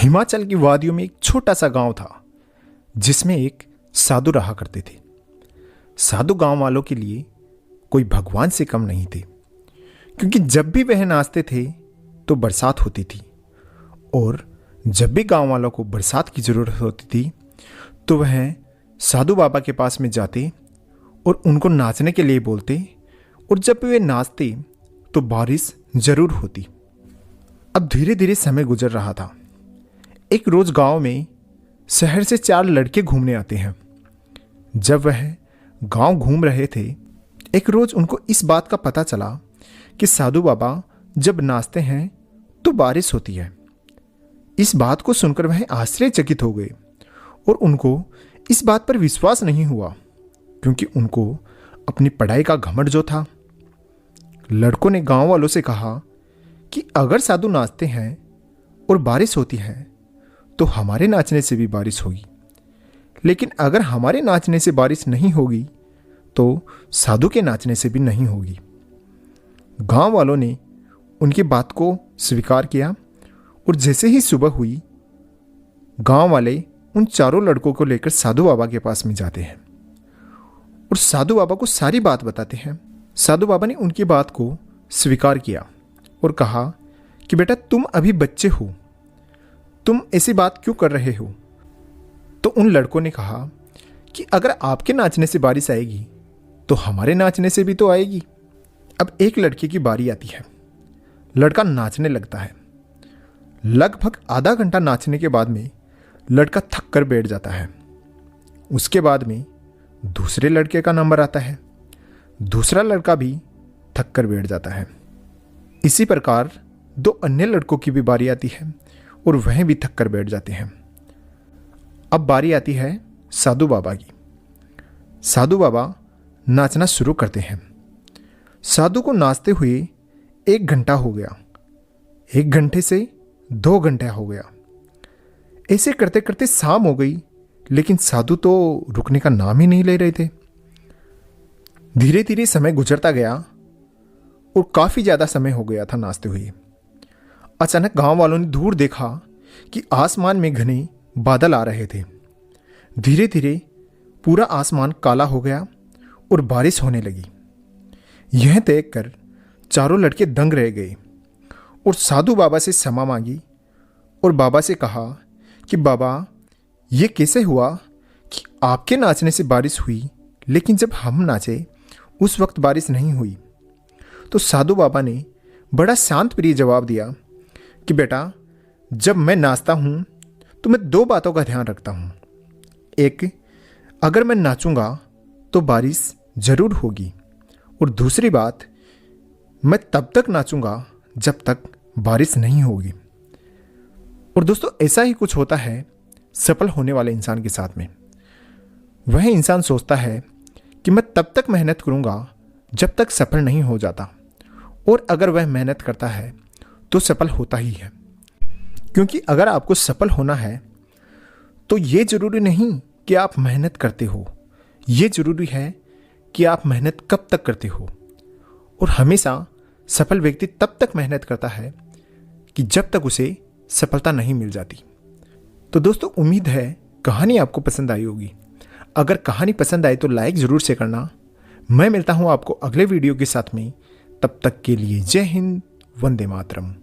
हिमाचल की वादियों में एक छोटा सा गांव था जिसमें एक साधु रहा करते थे। साधु गांव वालों के लिए कोई भगवान से कम नहीं थे, क्योंकि जब भी वह नाचते थे तो बरसात होती थी, और जब भी गांव वालों को बरसात की ज़रूरत होती थी तो वह साधु बाबा के पास में जाते और उनको नाचने के लिए बोलते, और जब भी वे नाचते तो बारिश जरूर होती। अब धीरे धीरे समय गुजर रहा था। एक रोज गांव में शहर से 4 लड़के घूमने आते हैं। जब वह गांव घूम रहे थे, एक रोज उनको इस बात का पता चला कि साधु बाबा जब नाचते हैं तो बारिश होती है। इस बात को सुनकर वह आश्चर्यचकित हो गए और उनको इस बात पर विश्वास नहीं हुआ, क्योंकि उनको अपनी पढ़ाई का घमंड जो था। लड़कों ने गांव वालों से कहा कि अगर साधु नाचते हैं और बारिश होती है तो हमारे नाचने से भी बारिश होगी, लेकिन अगर हमारे नाचने से बारिश नहीं होगी तो साधु के नाचने से भी नहीं होगी। गांव वालों ने उनकी बात को स्वीकार किया, और जैसे ही सुबह हुई, गांव वाले उन 4 लड़कों को लेकर साधु बाबा के पास में जाते हैं और साधु बाबा को सारी बात बताते हैं। साधु बाबा ने उनकी बात को स्वीकार किया और कहा कि बेटा, तुम अभी बच्चे हो, तुम ऐसी बात क्यों कर रहे हो? तो उन लड़कों ने कहा कि अगर आपके नाचने से बारिश आएगी तो हमारे नाचने से भी तो आएगी। अब एक लड़के की बारी आती है। लड़का नाचने लगता है। लगभग आधा घंटा नाचने के बाद में लड़का थक कर बैठ जाता है। उसके बाद में दूसरे लड़के का नंबर आता है। दूसरा लड़का भी थक कर बैठ जाता है। इसी प्रकार 2 अन्य लड़कों की भी बारी आती है और वह भी थक कर बैठ जाते हैं। अब बारी आती है साधु बाबा की। साधु बाबा नाचना शुरू करते हैं। साधु को नाचते हुए 1 घंटा हो गया, 1 घंटे से 2 घंटा हो गया। ऐसे करते करते शाम हो गई, लेकिन साधु तो रुकने का नाम ही नहीं ले रहे थे। धीरे धीरे समय गुजरता गया और काफी ज्यादा समय हो गया था नाचते हुए। अचानक गांव वालों ने दूर देखा कि आसमान में घने बादल आ रहे थे। धीरे धीरे पूरा आसमान काला हो गया और बारिश होने लगी। यह देखकर 4 लड़के दंग रह गए और साधु बाबा से क्षमा मांगी और बाबा से कहा कि बाबा, ये कैसे हुआ कि आपके नाचने से बारिश हुई, लेकिन जब हम नाचे उस वक्त बारिश नहीं हुई? तो साधु बाबा ने बड़ा शांत प्रिय जवाब दिया कि बेटा, जब मैं नाचता हूँ तो मैं 2 बातों का ध्यान रखता हूँ। एक, अगर मैं नाचूंगा तो बारिश जरूर होगी, और दूसरी बात, मैं तब तक नाचूंगा जब तक बारिश नहीं होगी। और दोस्तों, ऐसा ही कुछ होता है सफल होने वाले इंसान के साथ में। वह इंसान सोचता है कि मैं तब तक मेहनत करूंगा जब तक सफल नहीं हो जाता, और अगर वह मेहनत करता है तो सफल होता ही है। क्योंकि अगर आपको सफल होना है तो ये जरूरी नहीं कि आप मेहनत करते हो, ये जरूरी है कि आप मेहनत कब तक करते हो। और हमेशा सफल व्यक्ति तब तक मेहनत करता है कि जब तक उसे सफलता नहीं मिल जाती। तो दोस्तों, उम्मीद है कहानी आपको पसंद आई होगी। अगर कहानी पसंद आए तो लाइक जरूर से करना। मैं मिलता हूं आपको अगले वीडियो के साथ में। तब तक के लिए जय हिंद, वंदे मातरम।